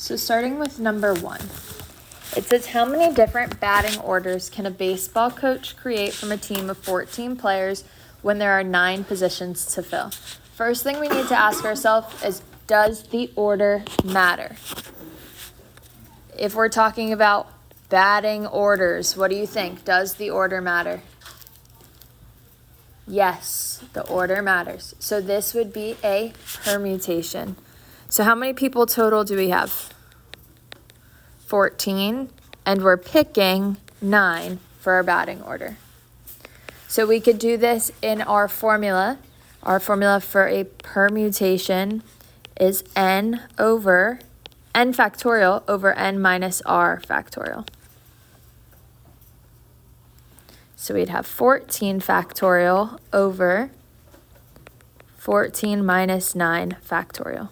So starting with number 1, it says how many different batting orders can a baseball coach create from a team of 14 players when there are 9 positions to fill? First thing we need to ask ourselves is, does the order matter? If we're talking about batting orders, what do you think? Does the order matter? Yes, the order matters. So this would be a permutation. So how many people total do we have? 14, and we're picking 9 for our batting order. So we could do this in our formula. Our formula for a permutation is n factorial over n minus r factorial. So we'd have 14 factorial over 14 minus 9 factorial.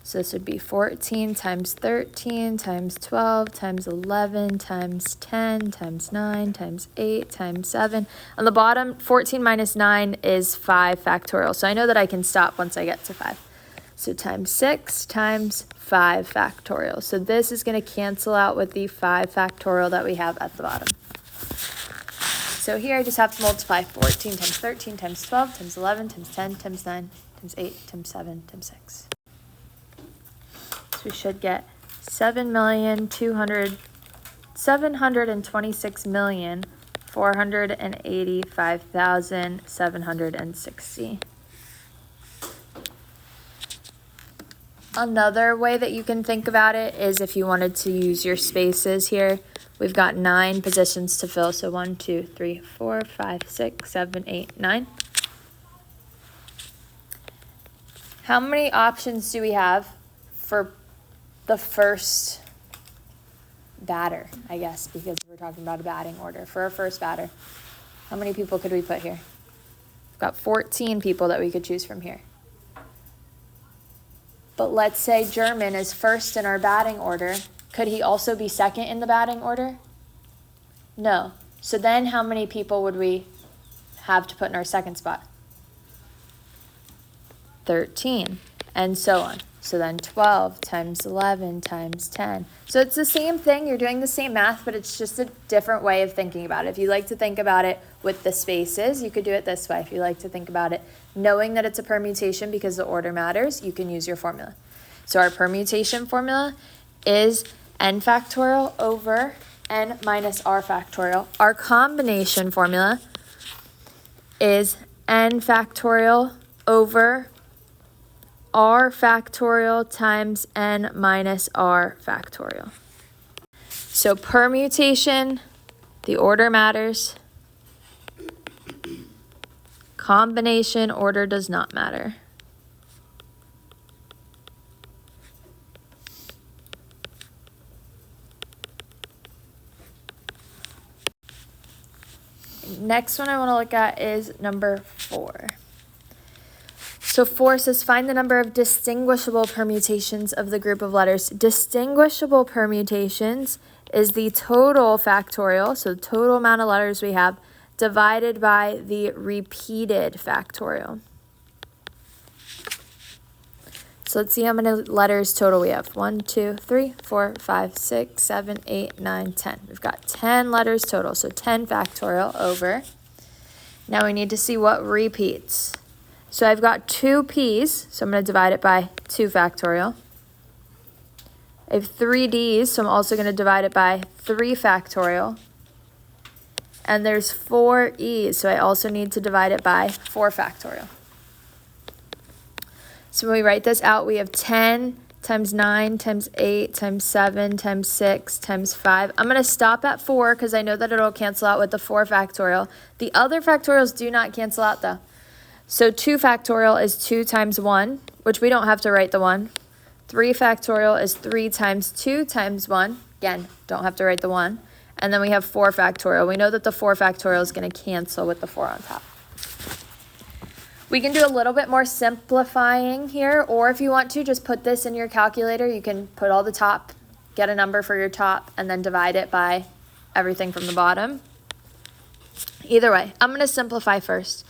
So this would be 14 times 13 times 12 times 11 times 10 times 9 times 8 times 7. On the bottom, 14 minus 9 is 5 factorial. So I know that I can stop once I get to 5. So times 6 times 5 factorial. So this is going to cancel out with the 5 factorial that we have at the bottom. So here I just have to multiply 14 times 13 times 12 times 11 times 10 times 9 times 8 times 7 times 6. So we should get 7,226,485,760. Another way that you can think about it is if you wanted to use your spaces here. We've got 9 positions to fill. So 1, 2, 3, 4, 5, 6, 7, 8, 9. How many options do we have for the first batter, I guess, because we're talking about a batting order. For our first batter, how many people could we put here? We've got 14 people that we could choose from here. But let's say German is first in our batting order. Could he also be second in the batting order? No. So then how many people would we have to put in our second spot? 13, and so on. So then 12 times 11 times 10. So it's the same thing. You're doing the same math, but it's just a different way of thinking about it. If you like to think about it with the spaces, you could do it this way. If you like to think about it knowing that it's a permutation because the order matters, you can use your formula. So our permutation formula is n factorial over n minus r factorial. Our combination formula is n factorial over r factorial times n minus r factorial. So permutation, the order matters. Combination, order does not matter. Next one I want to look at is number 4. So 4 says find the number of distinguishable permutations of the group of letters. Distinguishable permutations is the total factorial, so the total amount of letters we have, divided by the repeated factorial. So let's see how many letters total we have. 1, 2, 3, 4, 5, 6, 7, 8, 9, 10. We've got 10 letters total, so 10 factorial over. Now we need to see what repeats. So I've got 2 P's, so I'm going to divide it by 2 factorial. I have 3 D's, so I'm also going to divide it by 3 factorial. And there's 4 E's, so I also need to divide it by 4 factorial. So when we write this out, we have 10 times 9 times 8 times 7 times 6 times 5. I'm going to stop at 4 because I know that it'll cancel out with the 4 factorial. The other factorials do not cancel out though. So 2 factorial is 2 times 1, which we don't have to write the 1. 3 factorial is 3 times 2 times 1. Again, don't have to write the 1. And then we have 4 factorial. We know that the 4 factorial is going to cancel with the 4 on top. We can do a little bit more simplifying here, or if you want to, just put this in your calculator. You can put all the top, get a number for your top, and then divide it by everything from the bottom. Either way, I'm going to simplify first.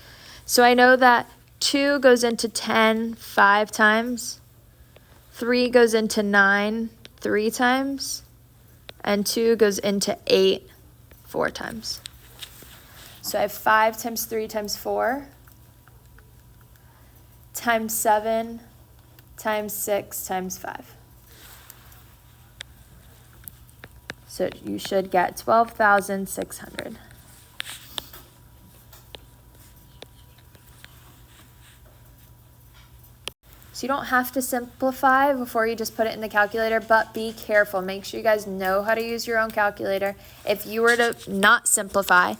So I know that 2 goes into 10 5 times. 3 goes into 9 3 times, and 2 goes into 8 4 times. So I have 5 times 3 times 4 times 7 times 6 times 5. So you should get 12,600. So you don't have to simplify before you just put it in the calculator, but be careful. Make sure you guys know how to use your own calculator. If you were to not simplify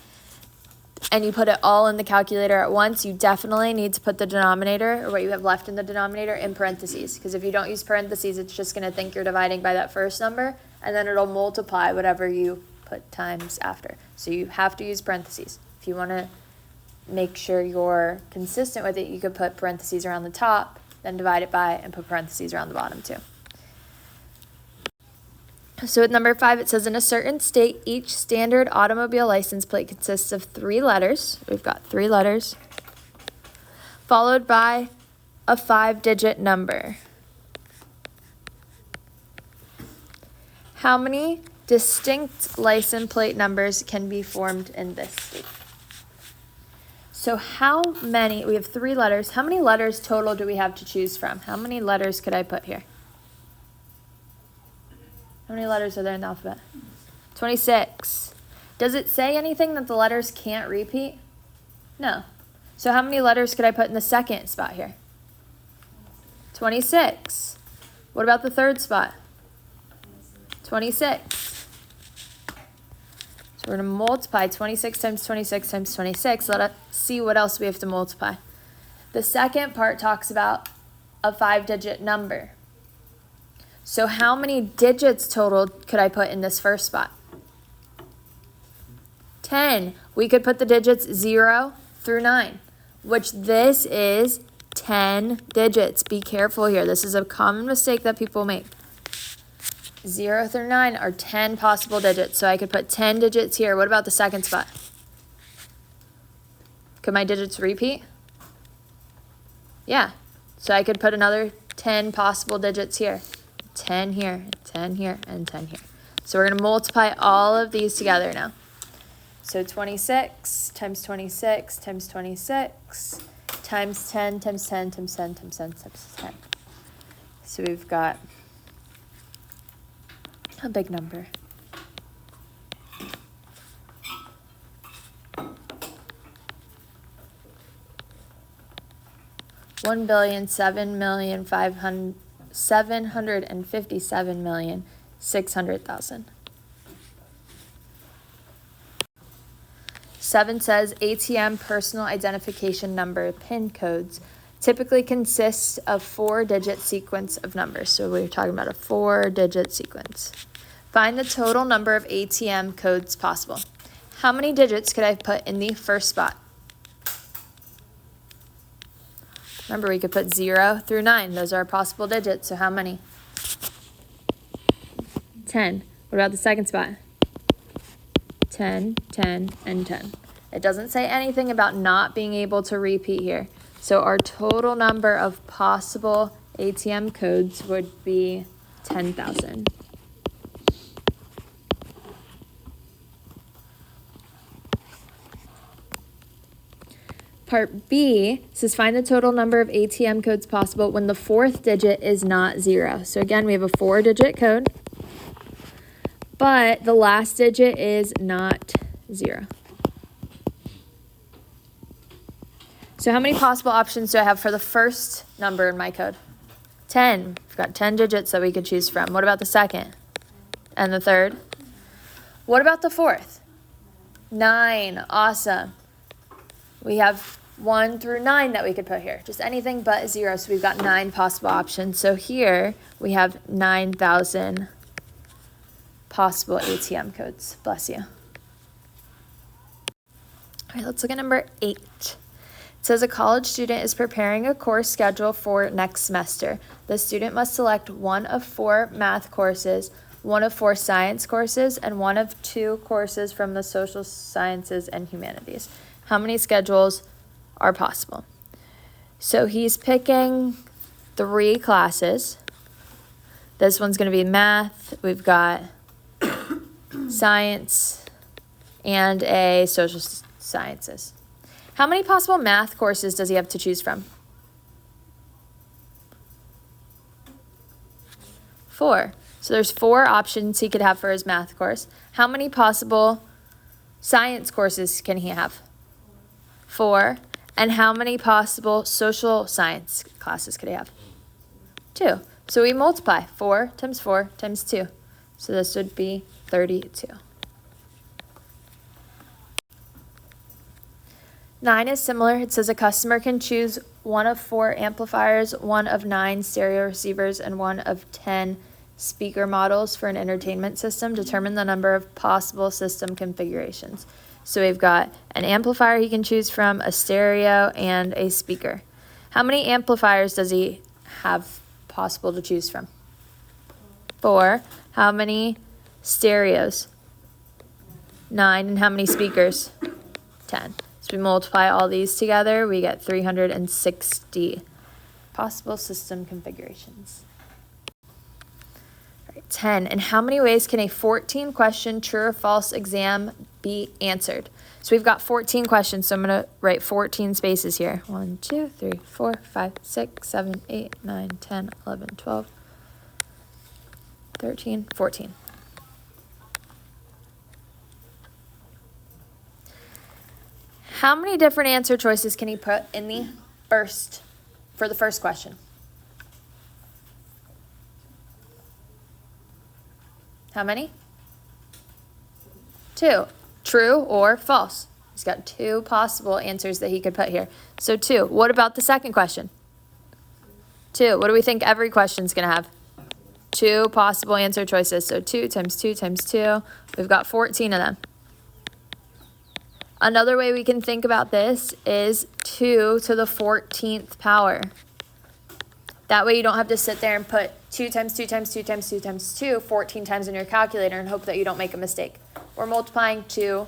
and you put it all in the calculator at once, you definitely need to put the denominator, or what you have left in the denominator, in parentheses. Because if you don't use parentheses, it's just going to think you're dividing by that first number, and then it'll multiply whatever you put times after. So you have to use parentheses. If you want to make sure you're consistent with it, you could put parentheses around the top, then divide it by and put parentheses around the bottom too. So with number 5, it says, in a certain state, each standard automobile license plate consists of 3 letters. We've got 3 letters, followed by a 5-digit number. How many distinct license plate numbers can be formed in this state? So how many, we have 3 letters. How many letters total do we have to choose from? How many letters could I put here? How many letters are there in the alphabet? 26. Does it say anything that the letters can't repeat? No. So how many letters could I put in the second spot here? 26. What about the third spot? 26. So we're going to multiply 26 times 26 times 26. Let us see what else we have to multiply. The second part talks about a 5-digit number. So how many digits total could I put in this first spot? 10. We could put the digits 0 through 9, which this is 10 digits. Be careful here. This is a common mistake that people make. 0 through 9 are 10 possible digits. So I could put 10 digits here. What about the second spot? Could my digits repeat? Yeah. So I could put another 10 possible digits here. 10 here, 10 here, and 10 here. So we're going to multiply all of these together now. So 26 times 26 times 26 times 10 times 10 times 10 times 10 times 10. So we've got a big number. $1,007,757,600,000. 7 says ATM personal identification number PIN codes typically consists of 4-digit sequence of numbers. So we're talking about a 4-digit sequence. Find the total number of ATM codes possible. How many digits could I put in the first spot? Remember, we could put 0 through 9. Those are possible digits. So how many? 10. What about the second spot? 10, 10, and 10. It doesn't say anything about not being able to repeat here. So our total number of possible ATM codes would be 10,000. Part B says find the total number of ATM codes possible when the 4th digit is not 0. So again, we have a 4-digit code, but the last digit is not 0. So how many possible options do I have for the first number in my code? 10. We've got 10 digits that we could choose from. What about the second? And the third? What about the fourth? 9. Awesome. We have 1 through 9 that we could put here. Just anything but 0. So we've got 9 possible options. So here we have 9,000 possible ATM codes. Bless you. All right, let's look at number 8. It says a college student is preparing a course schedule for next semester. The student must select one of 4 math courses, one of 4 science courses, and one of 2 courses from the social sciences and humanities. How many schedules are possible? So he's picking 3 classes. This one's going to be math. We've got science and a social sciences. How many possible math courses does he have to choose from? 4. So there's 4 options he could have for his math course. How many possible science courses can he have? 4. And how many possible social science classes could he have? 2. So we multiply 4 times 4 times 2. So this would be 32. 9 is similar. It says a customer can choose one of 4 amplifiers, one of 9 stereo receivers, and one of 10 speaker models for an entertainment system. Determine the number of possible system configurations. So we've got an amplifier he can choose from, a stereo, and a speaker. How many amplifiers does he have possible to choose from? 4. How many stereos? 9. And how many speakers? 10. So we multiply all these together, we get 360 possible system configurations. All right, 10. In how many ways can a 14-question true or false exam be answered? So we've got 14 questions, so I'm going to write 14 spaces here. 1, 2, 3, 4, 5, 6, 7, 8, 9, 10, 11, 12, 13, 14. How many different answer choices can he put in the for the first question? How many? 2. True or false. He's got 2 possible answers that he could put here. So 2. What about the second question? 2. What do we think every question's going to have? 2 possible answer choices. So 2 times 2 times 2. We've got 14 of them. Another way we can think about this is 2 to the 14th power. That way you don't have to sit there and put 2 times 2 times 2 times 2 times 2 14 times in your calculator and hope that you don't make a mistake. We're multiplying 2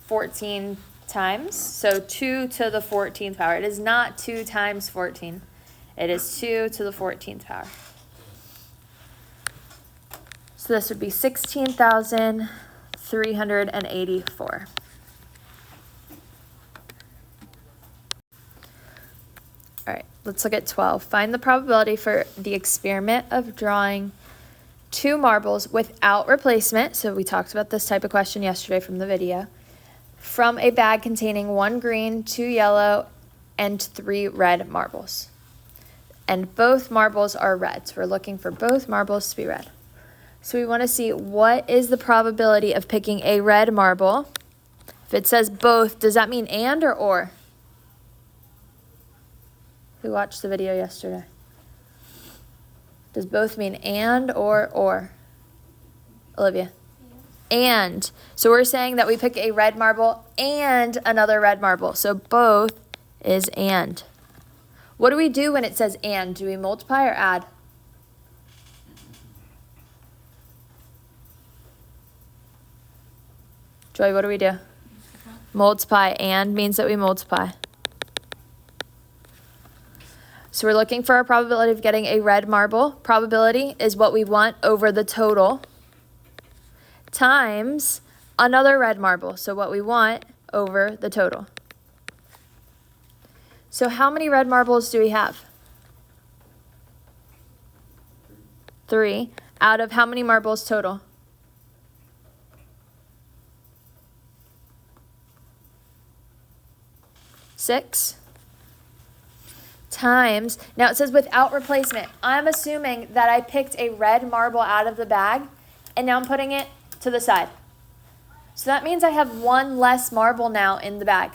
14 times, so 2 to the 14th power. It is not 2 times 14. It is 2 to the 14th power. So this would be 16,384. All right, let's look at 12. Find the probability for the experiment of drawing 2 marbles without replacement. So we talked about this type of question yesterday from the video. From a bag containing 1 green, 2 yellow, and 3 red marbles. And both marbles are red. So we're looking for both marbles to be red. So we want to see what is the probability of picking a red marble. If it says both, does that mean and or? Who watched the video yesterday? Does both mean and or? Olivia? And. So we're saying that we pick a red marble and another red marble. So both is and. What do we do when it says and? Do we multiply or add? Joy, what do we do? Multiply. And means that we multiply. So we're looking for our probability of getting a red marble. Probability is what we want over the total times another red marble. So what we want over the total. So how many red marbles do we have? 3. Out of how many marbles total? 6. Times, now it says without replacement. I'm assuming that I picked a red marble out of the bag and now I'm putting it to the side. So that means I have 1 less marble now in the bag.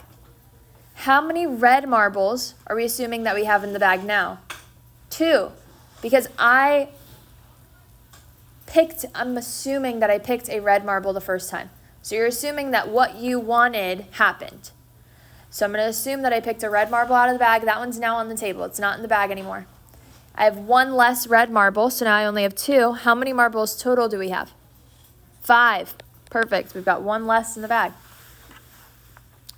How many red marbles are we assuming that we have in the bag now? 2, because I'm assuming that I picked a red marble the first time. So you're assuming that what you wanted happened. So I'm going to assume that I picked a red marble out of the bag. That one's now on the table. It's not in the bag anymore. I have 1 less red marble, so now I only have 2. How many marbles total do we have? 5. Perfect. We've got 1 less in the bag.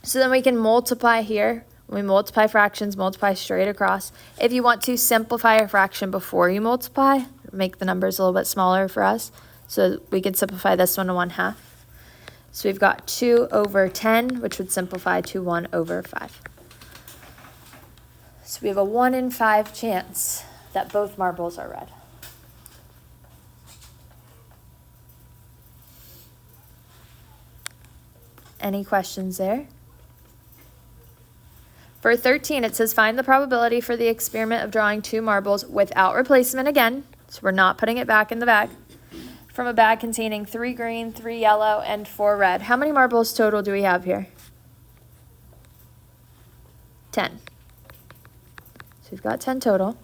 So then we can multiply here. When we multiply fractions, multiply straight across. If you want to simplify a fraction before you multiply, make the numbers a little bit smaller for us. So we could simplify this one to 1/2. So we've got 2 over 10, which would simplify to 1 over 5. So we have a 1 in 5 chance that both marbles are red. Any questions there? For 13, it says find the probability for the experiment of drawing 2 marbles without replacement again. So we're not putting it back in the bag. From a bag containing 3 green, 3 yellow, and 4 red. How many marbles total do we have here? 10. So we've got 10 total.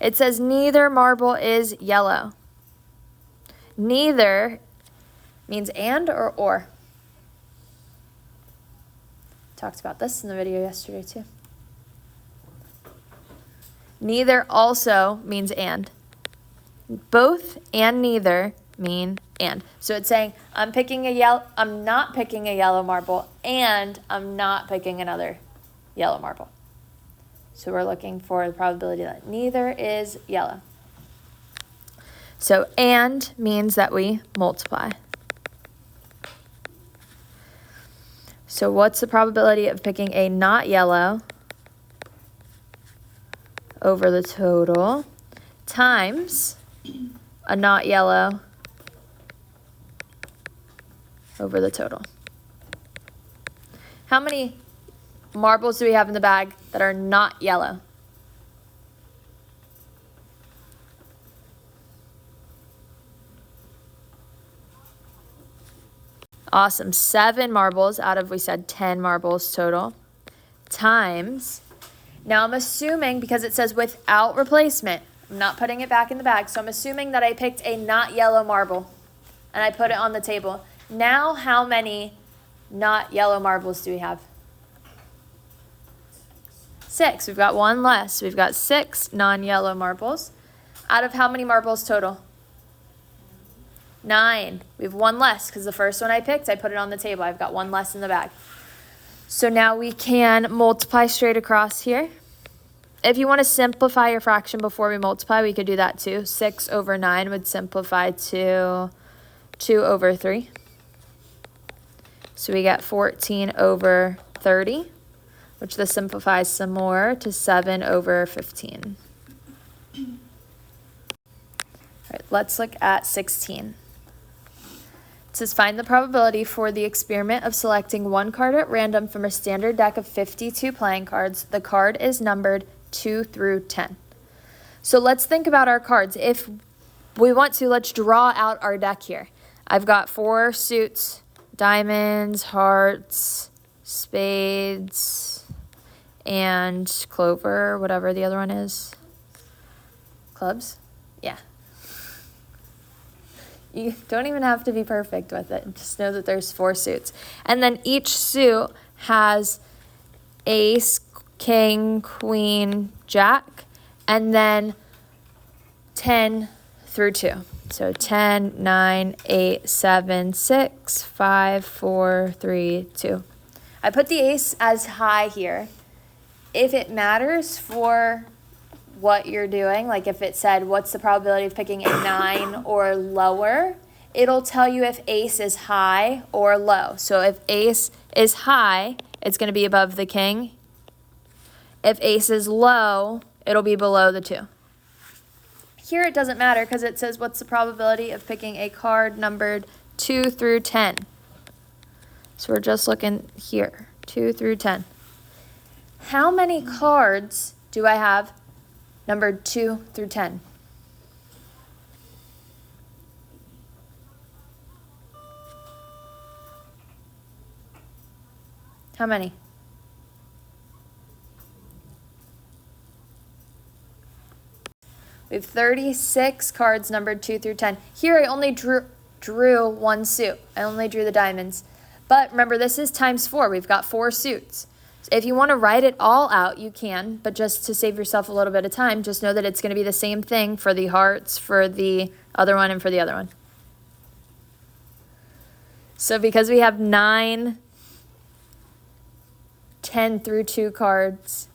It says neither marble is yellow. Neither means and or. Talked about this in the video yesterday too. Neither also means and. Both and neither mean and. So it's saying I'm not picking a yellow marble and I'm not picking another yellow marble. So we're looking for the probability that neither is yellow. So and means that we multiply. So what's the probability of picking a not yellow over the total times a not yellow over the total? How many marbles do we have in the bag that are not yellow? Awesome. 7 marbles out of, we said, 10 marbles total times. Now I'm assuming, because it says without replacement, I'm not putting it back in the bag, so I'm assuming that I picked a not yellow marble and I put it on the table. Now how many not yellow marbles do we have? 6. We've got 1 less. We've got 6 non-yellow marbles. Out of how many marbles total? 9. We have 1 less because the first one I picked, I put it on the table. I've got 1 less in the bag. So now we can multiply straight across here. If you want to simplify your fraction before we multiply, we could do that too. 6 over 9 would simplify to 2 over 3. So we get 14 over 30, which this simplifies some more to 7 over 15. All right, let's look at 16. It says find the probability for the experiment of selecting 1 card at random from a standard deck of 52 playing cards. The card is numbered 2 through 10. So let's think about our cards. If we want to, let's draw out our deck here. I've got 4 suits, diamonds, hearts, spades, and clover, whatever the other one is. Clubs? Yeah. You don't even have to be perfect with it. Just know that there's 4 suits. And then each suit has ace, king, queen, jack, and then 10 through 2. So 10, 9, 8, 7, 6, 5, 4, 3, 2. I put the ace as high here. If it matters for what you're doing, like if it said what's the probability of picking a 9 or lower, it'll tell you if ace is high or low. So if ace is high, it's going to be above the king. If ace is low, it'll be below the 2. Here it doesn't matter because it says what's the probability of picking a card numbered 2 through 10. So we're just looking here, 2 through 10. How many cards do I have numbered 2 through 10? How many? We have 36 cards numbered 2 through 10. Here I only drew 1 suit. I only drew the diamonds. But remember, this is times 4. We've got 4 suits. So if you want to write it all out, you can. But just to save yourself a little bit of time, just know that it's going to be the same thing for the hearts, for the other one, and for the other one. So because we have 9, 10 through 2 cards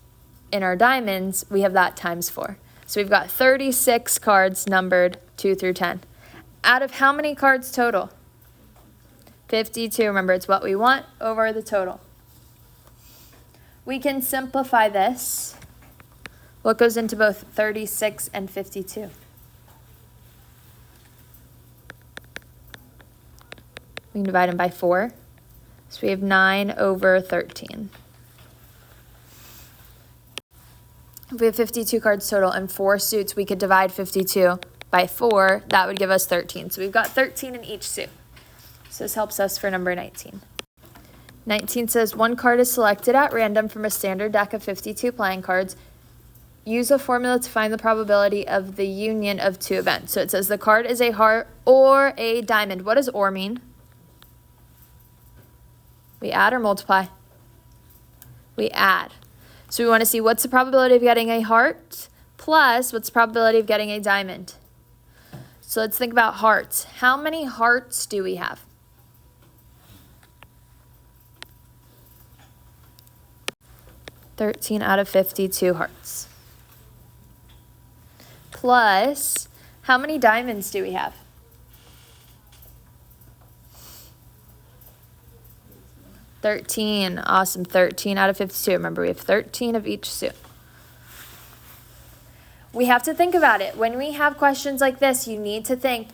in our diamonds, we have that times 4. So we've got 36 cards numbered 2 through 10. Out of how many cards total? 52. Remember, it's what we want over the total. We can simplify this. What goes into both 36 and 52? We can divide them by 4. So we have 9 over 13. If we have 52 cards total and 4 suits, we could divide 52 by 4. That would give us 13. So we've got 13 in each suit. So this helps us for number 19. 19 says, one card is selected at random from a standard deck of 52 playing cards. Use a formula to find the probability of the union of 2 events. So it says the card is a heart or a diamond. What does or mean? We add or multiply? We add. So we want to see what's the probability of getting a heart plus what's the probability of getting a diamond. So let's think about hearts. How many hearts do we have? (13 out of 52 hearts. Plus, how many diamonds do we have? (13). Awesome. 13 out of 52. Remember, we have 13 of each suit. We have to think about it. When we have questions like this, you need to think,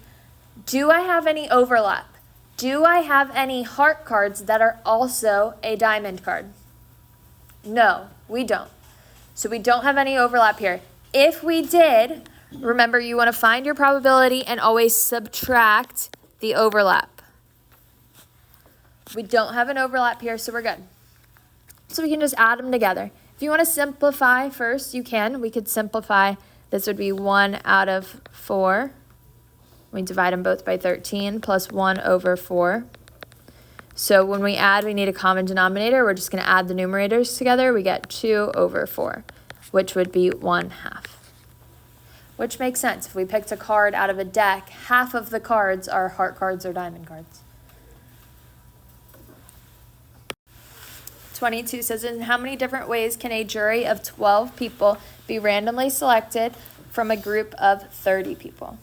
do I have any overlap? Do I have any heart cards that are also a diamond card? No, we don't. So we don't have any overlap here. If we did, remember, you want to find your probability and always subtract the overlap. We don't have an overlap here, so we're good. So we can just add them together. If you want to simplify first, you can. We could simplify. This would be 1 out of 4. We divide them both by 13 plus 1 over 4. So when we add, we need a common denominator. We're just going to add the numerators together. We get 2 over 4, which would be 1/2. Which makes sense. If we picked a card out of a deck, half of the cards are heart cards or diamond cards. 22 says, in how many different ways can a jury of 12 people be randomly selected from a group of 30 people?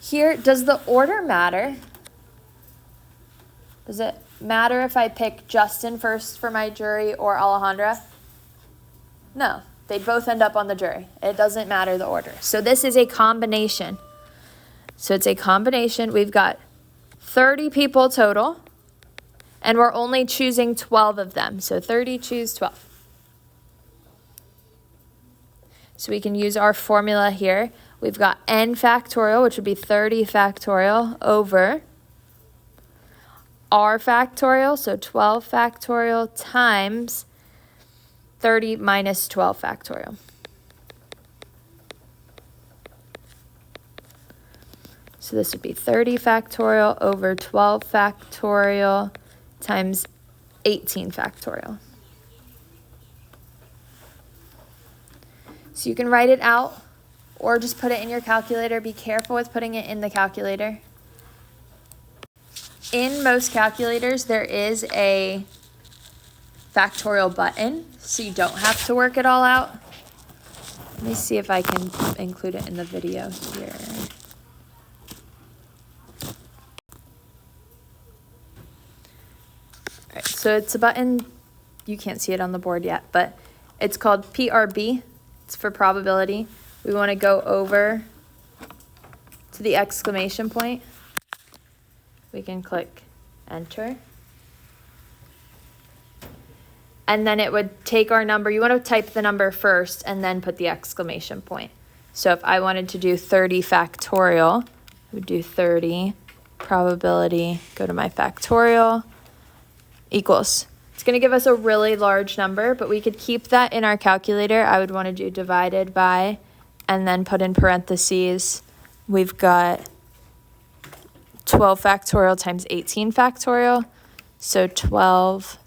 Here, does the order matter? Does it matter if I pick Justin first for my jury or Alejandra? No, they'd both end up on the jury. It doesn't matter the order. So this is a combination. So it's a combination. We've got 30 people total, and we're only choosing 12 of them. So 30 choose 12. So we can use our formula here. We've got n factorial, which would be 30 factorial, over r factorial, so 12 factorial, times 30 minus 12 factorial. So this would be 30 factorial over 12 factorial times 18 factorial. So you can write it out or just put it in your calculator. Be careful with putting it in the calculator. In most calculators, there is a factorial button, so you don't have to work it all out. Let me see if I can include it in the video here. All right, so it's a button, you can't see it on the board yet, but it's called PRB. It's for probability. We want to go over to the exclamation point. We can click enter. And then it would take our number. You want to type the number first and then put the exclamation point. So if I wanted to do 30 factorial, I would do 30 probability, go to my factorial, equals. It's going to give us a really large number, but we could keep that in our calculator. I would want to do divided by, and then put in parentheses. We've got 12 factorial times 18 factorial. So 12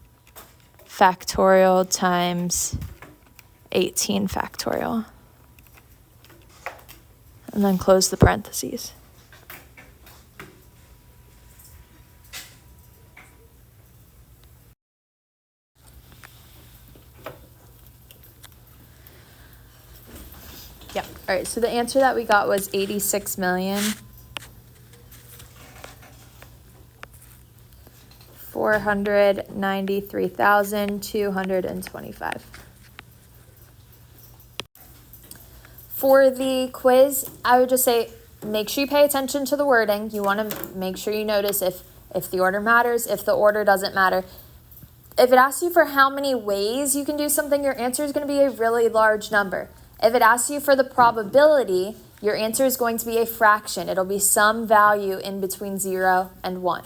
factorial times 18 factorial. And then close the parentheses. Yep. All All right, so the answer that we got was 86,493,225. For the quiz, I would just say make sure you pay attention to the wording. You want to make sure you notice if the order matters, if the order doesn't matter. If it asks you for how many ways you can do something, your answer is going to be a really large number. If it asks you for the probability, your answer is going to be a fraction. It'll be some value in between 0 and 1.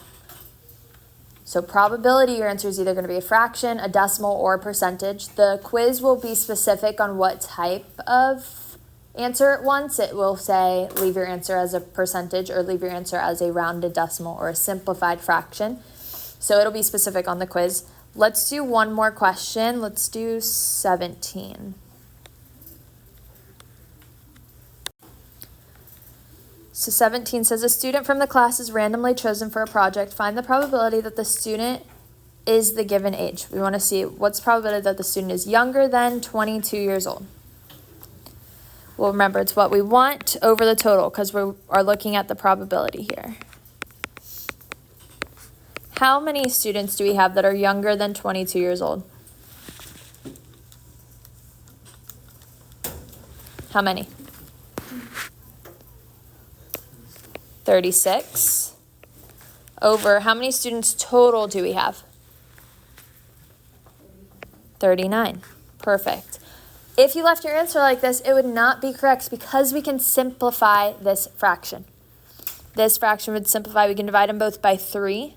So probability, your answer is either going to be a fraction, a decimal, or a percentage. The quiz will be specific on what type of answer it wants. It will say leave your answer as a percentage or leave your answer as a rounded decimal or a simplified fraction. So it'll be specific on the quiz. Let's do one more question. Let's do 17. So 17 says, a student from the class is randomly chosen for a project. Find the probability that the student is the given age. We want to see what's the probability that the student is younger than 22 years old. Well, remember, it's what we want over the total because we are looking at the probability here. How many students do we have that are younger than 22 years old? How many? 36. Over how many students total do we have? 39. Perfect. If you left your answer like this, it would not be correct because we can simplify this fraction. This fraction would simplify. We can divide them both by 3.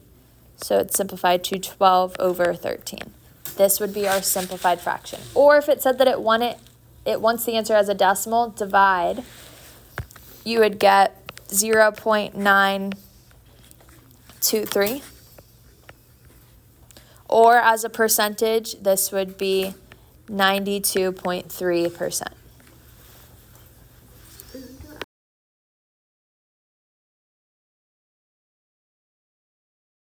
So it's simplified to 12 over 13. This would be our simplified fraction. Or if it said that it wants the answer as a decimal, divide, you would get 0.923. Or as a percentage, this would be 92.3%.